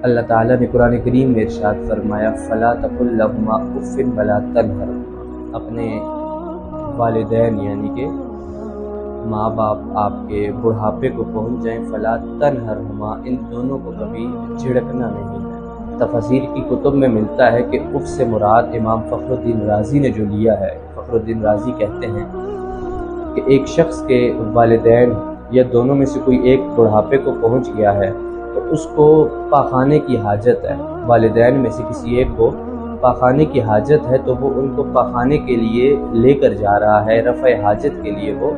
اللہ تعالیٰ نے قرآن کریم میں ارشاد فرمایا فَلَا تَقُل لَّهُمَا اُفٍّ وَلَا تَنْهَرْهُمَا، اپنے والدین یعنی کہ ماں باپ آپ کے بڑھاپے کو پہنچ جائیں، فَلَا تَنْهَرْهُمَا، ان دونوں کو کبھی جھڑکنا نہیں ہے۔ تفاسیر کی کتب میں ملتا ہے کہ اف سے مراد امام فخر الدین رازی نے جو لیا ہے، فخر الدین رازی کہتے ہیں کہ ایک شخص کے والدین یا دونوں میں سے کوئی ایک بڑھاپے کو پہنچ گیا ہے تو اس کو پاخانے کی حاجت ہے، والدین میں سے کسی ایک کو پاخانے کی حاجت ہے تو وہ ان کو پاخانے کے لیے لے کر جا رہا ہے، رفع حاجت کے لیے وہ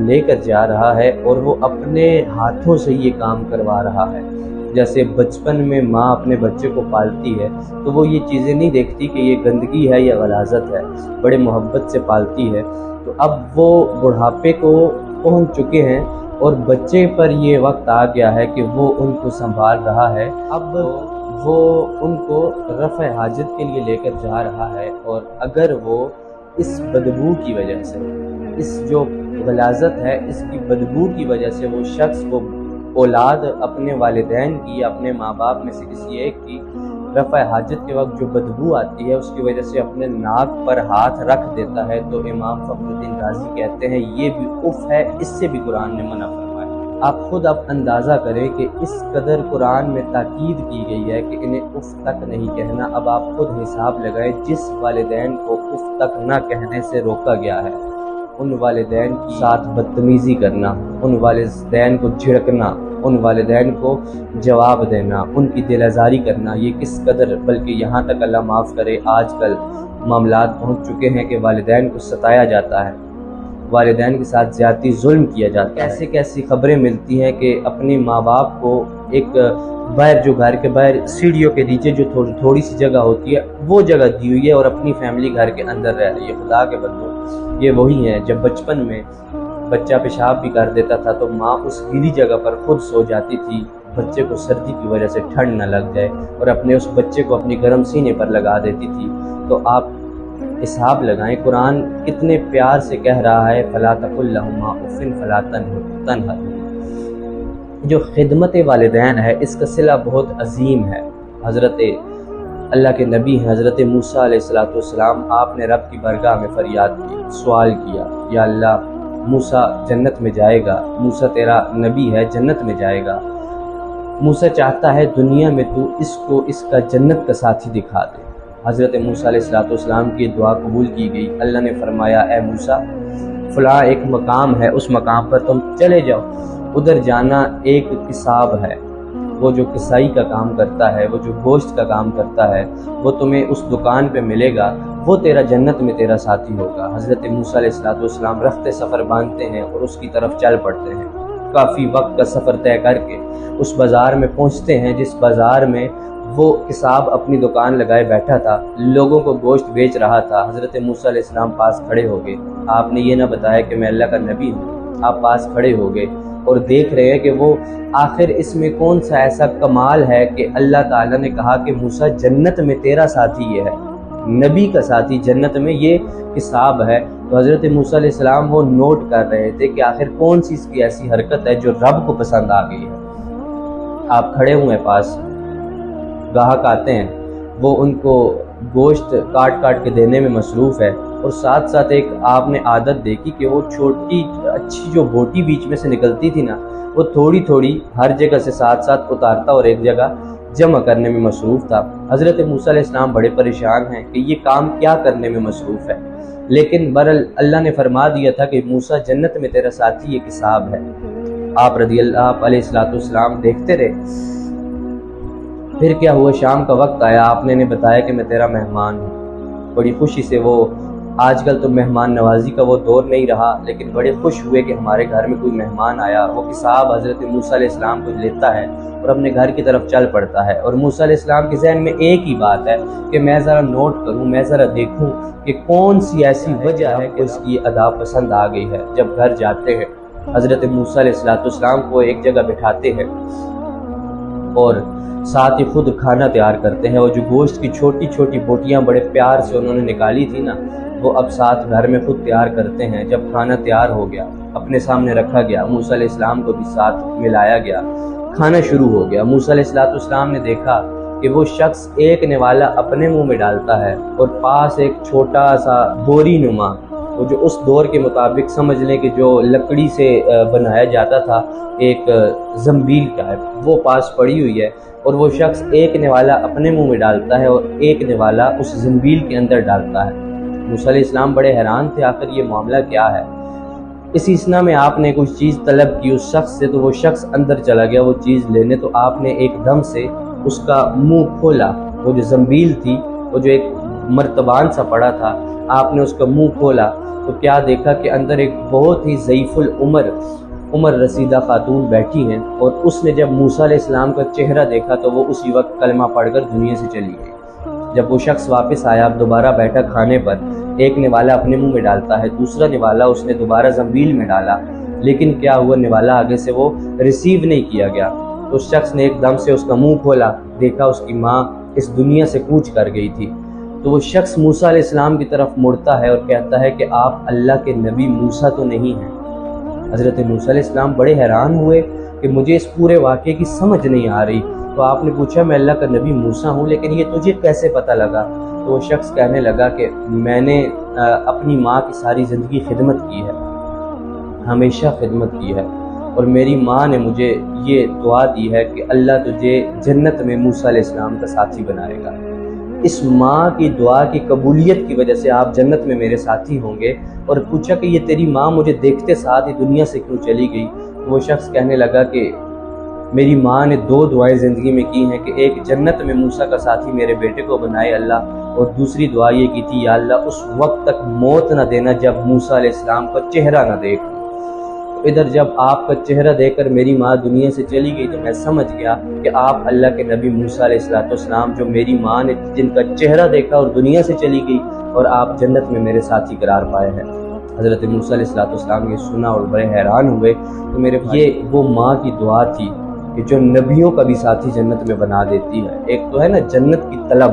لے کر جا رہا ہے اور وہ اپنے ہاتھوں سے یہ کام کروا رہا ہے۔ جیسے بچپن میں ماں اپنے بچے کو پالتی ہے تو وہ یہ چیزیں نہیں دیکھتی کہ یہ گندگی ہے یا غلاظت ہے، بڑے محبت سے پالتی ہے۔ تو اب وہ بڑھاپے کو پہنچ چکے ہیں اور بچے پر یہ وقت آ گیا ہے کہ وہ ان کو سنبھال رہا ہے، اب وہ ان کو رفع حاجت کے لیے لے کر جا رہا ہے، اور اگر وہ اس بدبو کی وجہ سے، اس جو غلاظت ہے اس کی بدبو کی وجہ سے وہ شخص، وہ اولاد اپنے والدین کی یا اپنے ماں باپ میں سے کسی ایک کی رفع حاجت کے وقت جو بدبو آتی ہے اس کی وجہ سے اپنے ناک پر ہاتھ رکھ دیتا ہے، تو امام فخر الدین رازی کہتے ہیں یہ بھی اف ہے، اس سے بھی قرآن نے منع فرمایا۔ آپ خود اندازہ کریں کہ اس قدر قرآن میں تاکید کی گئی ہے کہ انہیں اف تک نہیں کہنا۔ اب آپ خود حساب لگائیں، جس والدین کو اف تک نہ کہنے سے روکا گیا ہے، ان والدین کے ساتھ بدتمیزی کرنا، ان والدین کو جھڑکنا، ان والدین کو جواب دینا، ان کی دل آزاری کرنا، یہ کس قدر، بلکہ یہاں تک اللہ معاف کرے آج کل معاملات پہنچ چکے ہیں کہ والدین کو ستایا جاتا ہے، والدین کے ساتھ زیادتی ظلم کیا جاتا ہے۔ کیسی کیسی خبریں ملتی ہیں کہ اپنے ماں باپ کو ایک باہر، جو گھر کے باہر سیڑھیوں کے نیچے جو تھوڑی سی جگہ ہوتی ہے وہ جگہ دی ہوئی ہے اور اپنی فیملی گھر کے اندر رہ رہی ہے۔ خدا کے بندو، یہ وہی ہے جب بچپن میں بچہ پیشاب بھی کر دیتا تھا تو ماں اس گیلی جگہ پر خود سو جاتی تھی، بچے کو سردی کی وجہ سے ٹھنڈ نہ لگ جائے، اور اپنے اس بچے کو اپنی گرم سینے پر لگا دیتی تھی۔ تو آپ حساب لگائیں قرآن کتنے پیار سے کہہ رہا ہے فَلَا تَقُل لَّهُمَا اُفٍّ وَلَا تَنْهَرْهُمَا۔ جو خدمت والدین ہے اس کا صلہ بہت عظیم ہے۔ حضرت اللہ کے نبی ہیں حضرت موسیٰ علیہ السلام، آپ نے رب کی بارگاہ میں فریاد کی، سوال کیا، یا اللہ موسیٰ جنت میں جائے گا، موسیٰ تیرا نبی ہے جنت میں جائے گا، موسیٰ چاہتا ہے دنیا میں تو اس کو اس کا جنت کا ساتھی دکھا دے۔ حضرت موسیٰ علیہ السلام کی دعا قبول کی گئی۔ اللہ نے فرمایا اے موسیٰ فلاں ایک مقام ہے، اس مقام پر تم چلے جاؤ، ادھر جانا ایک قصاب ہے، وہ جو قصائی کا کام کرتا ہے، وہ جو گوشت کا کام کرتا ہے، وہ تمہیں اس دکان پہ ملے گا، وہ تیرا جنت میں تیرا ساتھی ہوگا۔ حضرت موسیٰ علیہ السلام رخت سفر باندھتے ہیں اور اس کی طرف چل پڑتے ہیں۔ کافی وقت کا سفر طے کر کے اس بازار میں پہنچتے ہیں جس بازار میں وہ قصاب اپنی دکان لگائے بیٹھا تھا، لوگوں کو گوشت بیچ رہا تھا۔ حضرت موسیٰ علیہ السلام پاس کھڑے ہو گئے، آپ نے یہ نہ بتایا کہ میں اللہ کا نبی ہوں، آپ پاس کھڑے ہو گئے اور دیکھ رہے ہیں کہ وہ آخر اس میں کون سا ایسا کمال ہے کہ اللہ تعالیٰ نے کہا کہ موسیٰ جنت میں تیرا ساتھی یہ ہے، نبی کا ساتھی جنت میں یہ قصاب ہے۔ تو حضرت موسیٰ علیہ السلام وہ نوٹ کر رہے تھے کہ آخر کون سی اس کی ایسی حرکت ہے جو رب کو پسند آ گئی ہے۔ آپ کھڑے ہوئے پاس، گاہک آتے ہیں، وہ ان کو گوشت کاٹ کاٹ کے دینے میں مصروف ہے، اور ساتھ ساتھ ایک آپ نے عادت دیکھی کہ وہ چھوٹی اچھی جو بوٹی بیچ میں سے نکلتی تھی نا، وہ تھوڑی تھوڑی ہر جگہ سے ساتھ ساتھ اتارتا اور ایک جگہ جمع کرنے میں مصروف تھا۔ حضرت موسیٰ علیہ السلام بڑے پریشان ہیں کہ یہ کام کیا کرنے میں مصروف ہے، لیکن برحال اللہ نے فرما دیا تھا کہ موسیٰ جنت میں تیرا ساتھی یہ قصاب ہے۔ آپ رضی اللہ علیہ السلام دیکھتے رہے۔ پھر کیا ہوا، شام کا وقت آیا، آپ نے انہیں بتایا کہ میں تیرا مہمان ہوں۔ بڑی خوشی سے وہ، آج کل تو مہمان نوازی کا وہ دور نہیں رہا، لیکن بڑے خوش ہوئے کہ ہمارے گھر میں کوئی مہمان آیا۔ وہ قصاب حضرت موسیٰ علیہ السلام کو لیتا ہے اور اپنے گھر کی طرف چل پڑتا ہے، اور موسیٰ علیہ السلام کے ذہن میں ایک ہی بات ہے کہ میں ذرا نوٹ کروں، میں ذرا دیکھوں کہ کون سی ایسی وجہ ہے کہ اس کی ادا پسند آ گئی ہے۔ جب گھر جاتے ہیں حضرت موسیٰ علیہ السلام کو ایک جگہ بٹھاتے ہیں اور ساتھ ہی خود کھانا تیار کرتے ہیں۔ وہ جو گوشت کی چھوٹی چھوٹی بوٹیاں بڑے پیار سے انہوں نے نکالی تھی نا، وہ اب ساتھ گھر میں خود تیار کرتے ہیں۔ جب کھانا تیار ہو گیا، اپنے سامنے رکھا گیا، موسیٰ علیہ السلام کو بھی ساتھ ملایا گیا، کھانا شروع ہو گیا۔ موسیٰ علیہ السلام نے دیکھا کہ وہ شخص ایک نوالا اپنے منہ میں ڈالتا ہے اور پاس ایک چھوٹا سا بوری نما، وہ جو اس دور کے مطابق سمجھ لیں کہ جو لکڑی سے بنایا جاتا تھا، ایک زنبیل ٹائپ، وہ پاس پڑی ہوئی ہے، اور وہ شخص ایک نوالا اپنے منہ میں ڈالتا ہے اور ایک نوالا اس زنبیل کے اندر ڈالتا ہے۔ موسیٰ علیہ السلام بڑے حیران تھے، آخر یہ معاملہ کیا ہے؟ اسی اسنا میں آپ نے کچھ چیز طلب کی اس شخص سے، تو وہ شخص اندر چلا گیا وہ چیز لینے، تو آپ نے ایک دم سے اس کا منہ کھولا، وہ جو زنبیل تھی، وہ جو ایک مرتبان سا پڑا تھا، آپ نے اس کا منہ کھولا تو کیا دیکھا کہ اندر ایک بہت ہی ضعیف عمر رسیدہ خاتون بیٹھی ہیں، اور اس نے جب موسیٰ علیہ السلام کا چہرہ دیکھا تو وہ اسی وقت کلمہ پڑھ کر دنیا سے چلی گئی۔ جب وہ شخص واپس آیا، اب دوبارہ بیٹھا کھانے پر، ایک نوالا اپنے منہ میں ڈالتا ہے، دوسرا نوالا اس نے دوبارہ زنبیل میں ڈالا، لیکن کیا ہوا، نوالا آگے سے وہ ریسیو نہیں کیا گیا۔ تو اس شخص نے ایک دم سے اس کا منہ کھولا، دیکھا اس کی ماں اس دنیا سے کوچ کر گئی تھی۔ تو وہ شخص موسیٰ علیہ السلام کی طرف مڑتا ہے اور کہتا ہے کہ آپ اللہ کے نبی موسیٰ تو نہیں ہیں؟ حضرت موسیٰ علیہ السلام بڑے حیران ہوئے کہ مجھے اس پورے واقعے کی سمجھ نہیں آ رہی۔ تو آپ نے پوچھا میں اللہ کا نبی موسیٰ ہوں، لیکن یہ تجھے کیسے پتہ لگا؟ تو وہ شخص کہنے لگا کہ میں نے اپنی ماں کی ساری زندگی خدمت کی ہے، ہمیشہ خدمت کی ہے، اور میری ماں نے مجھے یہ دعا دی ہے کہ اللہ تجھے جنت میں موسیٰ علیہ السلام کا ساتھی بنائے گا۔ اس ماں کی دعا کی قبولیت کی وجہ سے آپ جنت میں میرے ساتھی ہوں گے۔ اور پوچھا کہ یہ تیری ماں مجھے دیکھتے ساتھ ہی دنیا سے کیوں چلی گئی؟ تو وہ شخص کہنے لگا کہ میری ماں نے 2 دعائیں زندگی میں کی ہیں، کہ ایک جنت میں موسیٰ کا ساتھی میرے بیٹے کو بنائے اللہ، اور دوسری دعا یہ کی تھی یا اللہ اس وقت تک موت نہ دینا جب موسیٰ علیہ السلام کا چہرہ نہ دیکھ۔ ادھر جب آپ کا چہرہ دیکھ کر میری ماں دنیا سے چلی گئی تو میں سمجھ گیا کہ آپ اللہ کے نبی موسیٰ علیہ السلام جو میری ماں نے جن کا چہرہ دیکھا اور دنیا سے چلی گئی، اور آپ جنت میں میرے ساتھی قرار پائے ہیں۔ حضرت موسیٰ علیہ السلام یہ سنا اور بڑے حیران ہوئے۔ تو میرے یہ وہ ماں کی دعا تھی کہ جو نبیوں کا بھی ساتھی جنت میں بنا دیتی ہے۔ ایک تو ہے نا جنت کی طلب،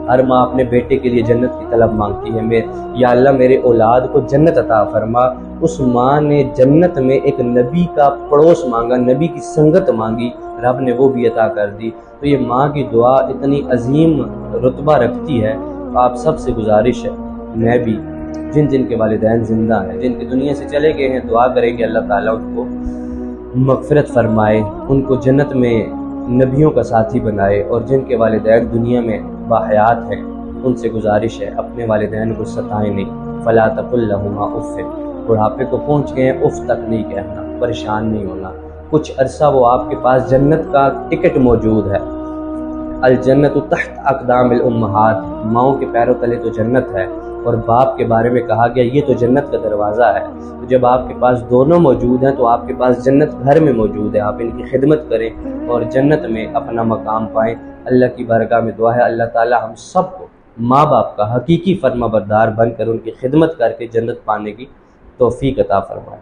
ہر ماں اپنے بیٹے کے لیے جنت کی طلب مانگتی ہے، یا اللہ میرے اولاد کو جنت عطا فرما۔ اس ماں نے جنت میں ایک نبی کا پڑوس مانگا، نبی کی سنگت مانگی، رب نے وہ بھی عطا کر دی۔ تو یہ ماں کی دعا اتنی عظیم رتبہ رکھتی ہے۔ آپ سب سے گزارش ہے، میں بھی جن کے والدین زندہ ہیں، جن کی دنیا سے چلے گئے ہیں، دعا کریں کہ اللہ تعالیٰ ان کو مغفرت فرمائے، ان کو جنت میں نبیوں کا ساتھی بنائے، اور جن کے والدین دنیا میں باحیات ہیں ان سے گزارش ہے اپنے والدین کو ستائیں نہیں۔ فلا تقل لہما اف، بڑھاپے کو پہنچ گئے ہیں، اف تک نہیں کہنا، پریشان نہیں ہونا۔ کچھ عرصہ وہ آپ کے پاس جنت کا ٹکٹ موجود ہے۔ الجنت تحت اقدام الامہات، ماؤں کے پیروں تلے تو جنت ہے، اور باپ کے بارے میں کہا گیا یہ تو جنت کا دروازہ ہے۔ تو جب آپ کے پاس دونوں موجود ہیں تو آپ کے پاس جنت گھر میں موجود ہے، آپ ان کی خدمت کریں اور جنت میں اپنا مقام پائیں۔ اللہ کی بارگاہ میں دعا ہے اللہ تعالی ہم سب کو ماں باپ کا حقیقی فرما بردار بن کر ان کی خدمت کر کے جنت پانے کی توفیق عطا فرمائے۔